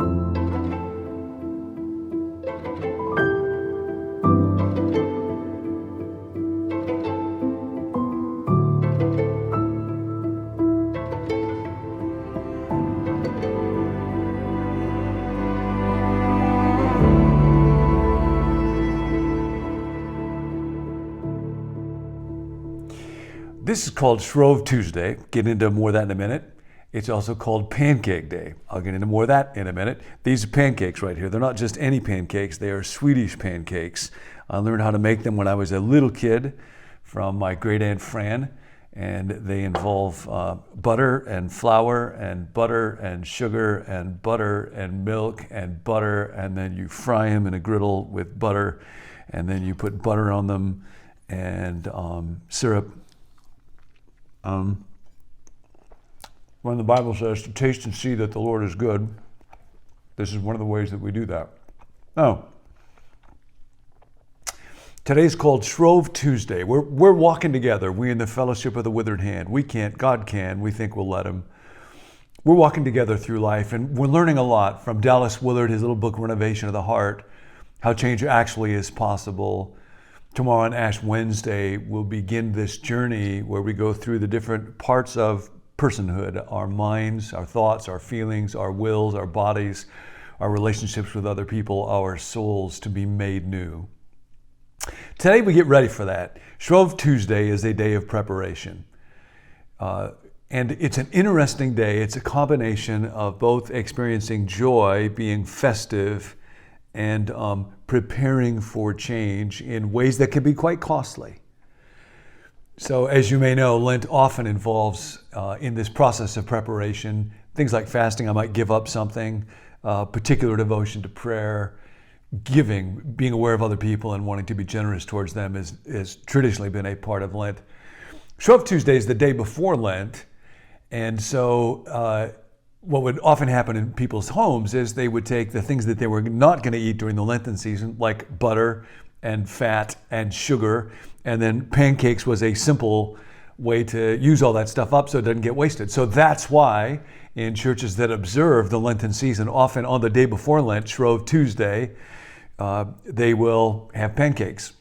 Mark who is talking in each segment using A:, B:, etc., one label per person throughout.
A: This is called Shrove Tuesday. Get into more of that in a minute. It's also called Pancake Day. I'll get into more of that in a minute. These are pancakes right here. They're not just any pancakes. They are Swedish pancakes. I learned how to make them when I was a little kid from my great aunt Fran. And they involve butter and flour and butter and sugar and butter and milk and butter. And then you fry them in a griddle with butter. And then you put butter on them and syrup. When the Bible says to taste and see that the Lord is good, this is one of the ways that we do that. Now, today's called Shrove Tuesday. We're walking together. We in the fellowship of the withered hand. We can't, God can. We think we'll let him. We're walking together through life, and we're learning a lot from Dallas Willard, his little book, Renovation of the Heart, how change actually is possible. Tomorrow on Ash Wednesday, we'll begin this journey where we go through the different parts of personhood, our minds, our thoughts, our feelings, our wills, our bodies, our relationships with other people, our souls to be made new. Today we get ready for that. Shrove Tuesday is a day of preparation. And it's an interesting day. It's a combination of both experiencing joy, being festive, and preparing for change in ways that can be quite costly. So as you may know, Lent often involves, in this process of preparation, things like fasting. I might give up something, particular devotion to prayer, giving, being aware of other people and wanting to be generous towards them has traditionally been a part of Lent. Shrove Tuesday is the day before Lent, and so what would often happen in people's homes is they would take the things that they were not going to eat during the Lenten season, like butter and fat and sugar, and then pancakes was a simple way to use all that stuff up so it doesn't get wasted. So that's why in churches that observe the Lenten season, often on the day before Lent, Shrove Tuesday, they will have pancakes.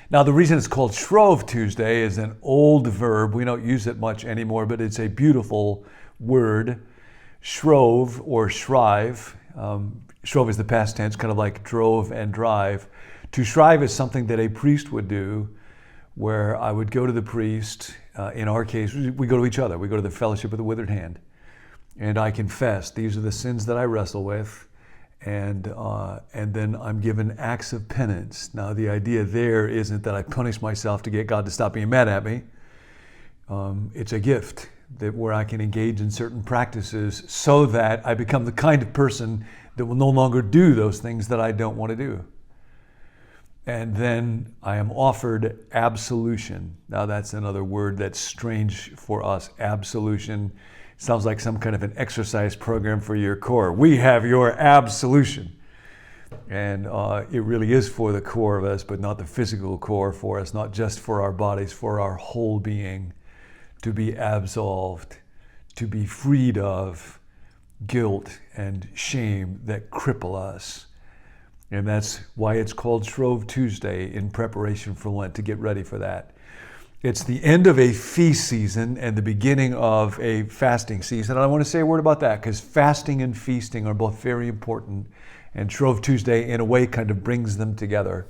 A: Now the reason it's called Shrove Tuesday is an old verb. We don't use it much anymore, but it's a beautiful word. Shrove or shrive. Shrove is the past tense, kind of like drove and drive. To shrive is something that a priest would do, where I would go to the priest. In our case, we go to each other. We go to the fellowship of the withered hand. And I confess, these are the sins that I wrestle with. And then I'm given acts of penance. Now, the idea there isn't that I punish myself to get God to stop being mad at me. It's a gift that where I can engage in certain practices so that I become the kind of person that will no longer do those things that I don't want to do. And then I am offered absolution. Now that's another word that's strange for us. Absolution sounds like some kind of an exercise program for your core. We have your absolution. And it really is for the core of us, but not the physical core for us, not just for our bodies, for our whole being, to be absolved, to be freed of guilt and shame that cripple us. And that's why it's called Shrove Tuesday, in preparation for Lent, to get ready for that. It's the end of a feast season and the beginning of a fasting season. And I want to say a word about that, because fasting and feasting are both very important. And Shrove Tuesday, in a way, kind of brings them together.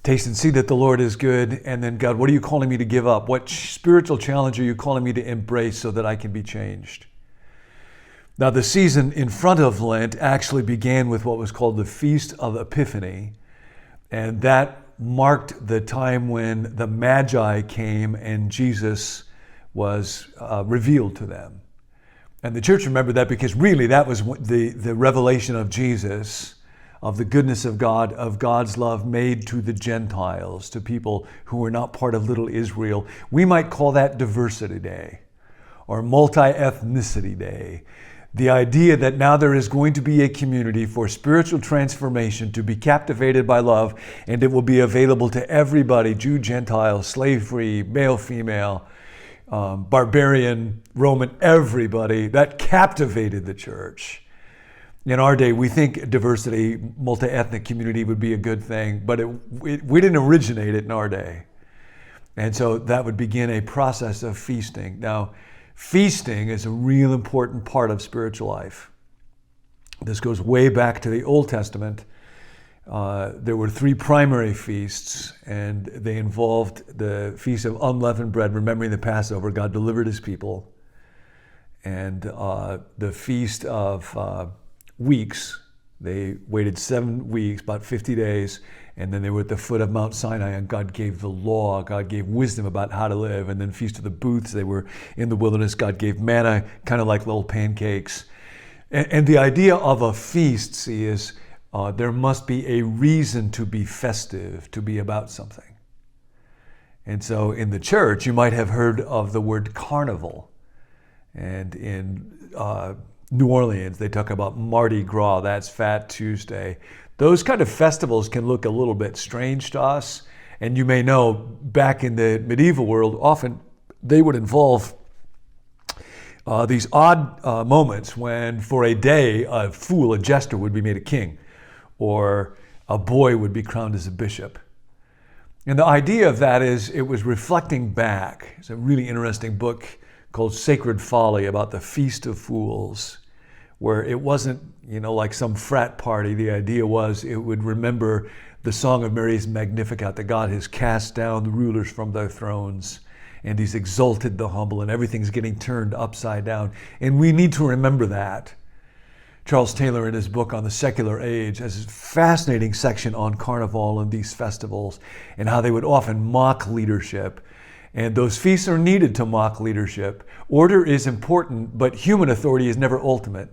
A: Taste and see that the Lord is good. And then, God, what are you calling me to give up? What spiritual challenge are you calling me to embrace so that I can be changed? Now, the season in front of Lent actually began with what was called the Feast of Epiphany. And that marked the time when the Magi came and Jesus was revealed to them. And the church remembered that because really that was the revelation of Jesus, of the goodness of God, of God's love made to the Gentiles, to people who were not part of little Israel. We might call that Diversity Day or Multi-Ethnicity Day. The idea that now there is going to be a community for spiritual transformation to be captivated by love, and it will be available to everybody, Jew, Gentile, slave-free, male, female, barbarian, Roman, everybody. That captivated the church. In our day, we think diversity, multi-ethnic community would be a good thing, but we didn't originate it in our day. And so that would begin a process of feasting. Now, feasting is a real important part of spiritual life. This goes way back to the Old Testament. There were 3 primary feasts, and they involved the Feast of Unleavened Bread, remembering the Passover. God delivered his people. And the Feast of Weeks. They waited 7 weeks, about 50 days, and then they were at the foot of Mount Sinai, and God gave the law. God gave wisdom about how to live. And then Feast of the Booths, they were in the wilderness. God gave manna, kind of like little pancakes. And the idea of a feast, see, is there must be a reason to be festive, to be about something. And so in the church, you might have heard of the word carnival. And in New Orleans, they talk about Mardi Gras, that's Fat Tuesday. Those kind of festivals can look a little bit strange to us. And you may know, back in the medieval world, often they would involve these odd moments when for a day a fool, a jester, would be made a king, or a boy would be crowned as a bishop. And the idea of that is it was reflecting back. It's a really interesting book called Sacred Folly about the Feast of Fools, where it wasn't, like some frat party. The idea was it would remember the Song of Mary's Magnificat, that God has cast down the rulers from their thrones, and he's exalted the humble, and everything's getting turned upside down. And we need to remember that. Charles Taylor, in his book on the secular age, has a fascinating section on carnival and these festivals and how they would often mock leadership. And those feasts are needed to mock leadership. Order is important, but human authority is never ultimate.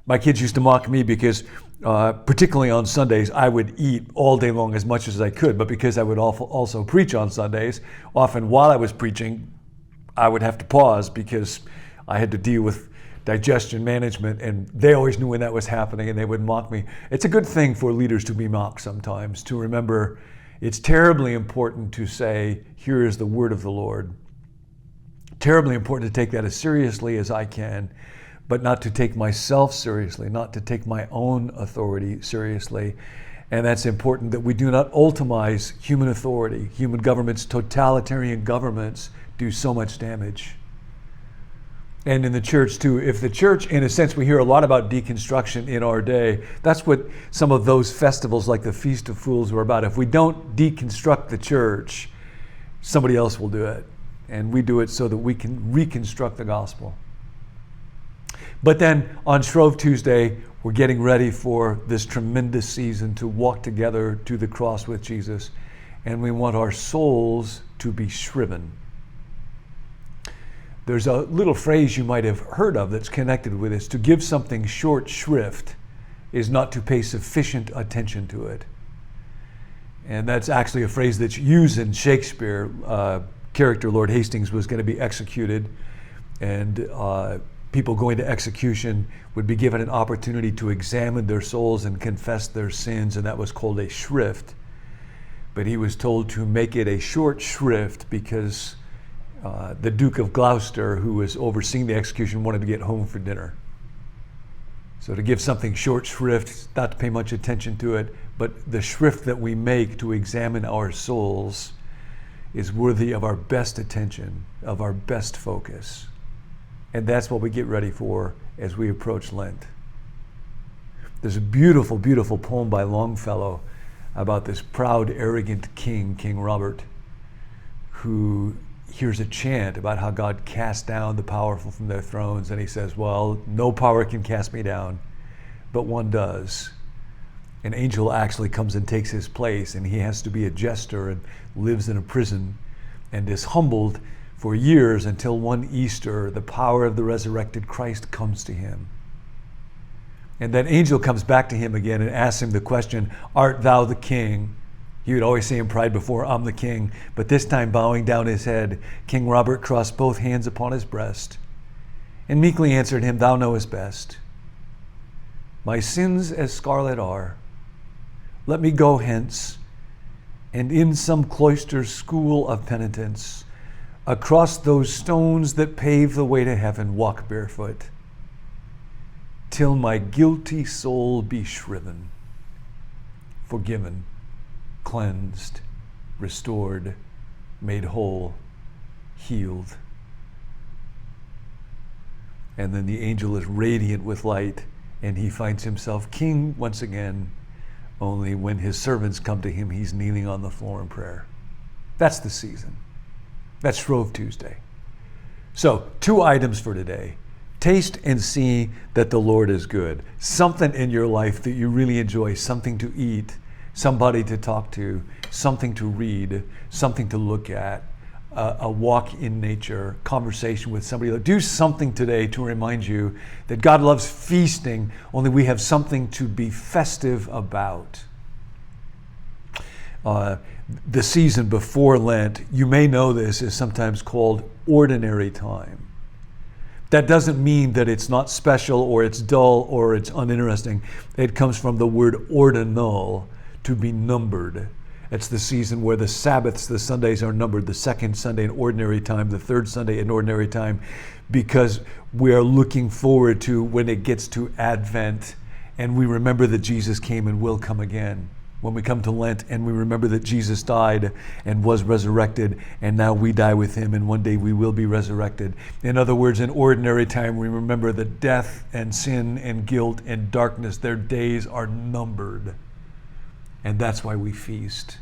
A: My kids used to mock me because, particularly on Sundays, I would eat all day long as much as I could. But because I would also preach on Sundays, often while I was preaching, I would have to pause because I had to deal with digestion management, and they always knew when that was happening, and they would mock me. It's a good thing for leaders to be mocked sometimes, to remember it's terribly important to say, here is the word of the Lord. Terribly important to take that as seriously as I can, but not to take myself seriously, not to take my own authority seriously. And that's important that we do not ultimize human authority. Human governments, totalitarian governments, do so much damage. And in the church too. If the church, in a sense, we hear a lot about deconstruction in our day. That's what some of those festivals like the Feast of Fools were about. If we don't deconstruct the church, somebody else will do it. And we do it so that we can reconstruct the gospel. But then on Shrove Tuesday, we're getting ready for this tremendous season to walk together to the cross with Jesus. And we want our souls to be shriven. There's a little phrase you might have heard of that's connected with this. To give something short shrift is not to pay sufficient attention to it. And that's actually a phrase that's used in Shakespeare. Character Lord Hastings was going to be executed, and people going to execution would be given an opportunity to examine their souls and confess their sins, and that was called a shrift. But he was told to make it a short shrift because the Duke of Gloucester, who was overseeing the execution, wanted to get home for dinner. So to give something short shrift, not to pay much attention to it, but the shrift that we make to examine our souls is worthy of our best attention, of our best focus. And that's what we get ready for as we approach Lent. There's a beautiful, beautiful poem by Longfellow about this proud, arrogant king, King Robert, who hears a chant about how God cast down the powerful from their thrones, and he says, well, no power can cast me down, but one does. An angel actually comes and takes his place, and he has to be a jester and lives in a prison and is humbled for years until one Easter, the power of the resurrected Christ comes to him. And that angel comes back to him again and asks him the question, art thou the king? He would always say in pride before, I'm the king. But this time, bowing down his head, King Robert crossed both hands upon his breast and meekly answered him, thou knowest best. My sins as scarlet are. Let me go hence, and in some cloister school of penitence Across those stones that pave the way to heaven, walk barefoot, till my guilty soul be shriven, forgiven, cleansed, restored, made whole, healed. And then the angel is radiant with light, and he finds himself king once again, only when his servants come to him, he's kneeling on the floor in prayer. That's the season. That's Shrove Tuesday. So, 2 items for today. Taste and see that the Lord is good. Something in your life that you really enjoy, something to eat, somebody to talk to, something to read, something to look at, a walk in nature, conversation with somebody. Do something today to remind you that God loves feasting, only we have something to be festive about. The season before Lent, you may know this, is sometimes called ordinary time. That doesn't mean that it's not special or it's dull or it's uninteresting. It comes from the word ordinal, to be numbered. It's the season where the Sabbaths, the Sundays, are numbered. The second Sunday in ordinary time, the third Sunday in ordinary time, because we are looking forward to when it gets to Advent and we remember that Jesus came and will come again. When we come to Lent and we remember that Jesus died and was resurrected, and now we die with him, and one day we will be resurrected. In other words, in ordinary time, we remember that death and sin and guilt and darkness, their days are numbered. And that's why we feast.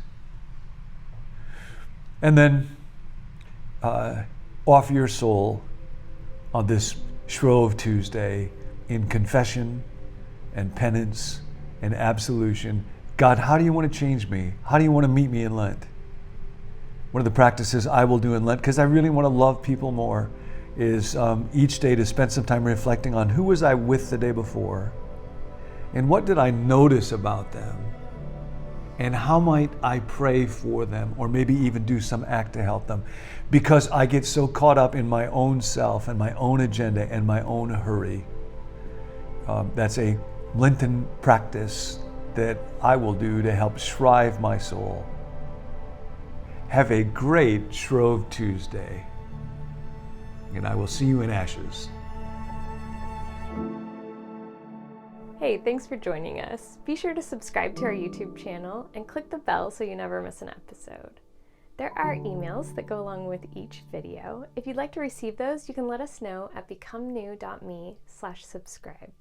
A: And then offer your soul on this Shrove Tuesday in confession and penance and absolution. God, how do you want to change me? How do you want to meet me in Lent? One of the practices I will do in Lent, because I really want to love people more, is each day to spend some time reflecting on who was I with the day before, and what did I notice about them, and how might I pray for them, or maybe even do some act to help them, because I get so caught up in my own self and my own agenda and my own hurry. That's a Lenten practice that I will do to help shrive my soul. Have a great Shrove Tuesday, and I will see you in ashes.
B: Hey, thanks for joining us. Be sure to subscribe to our YouTube channel and click the bell so you never miss an episode. There are emails that go along with each video. If you'd like to receive those, you can let us know at becomenew.me/subscribe.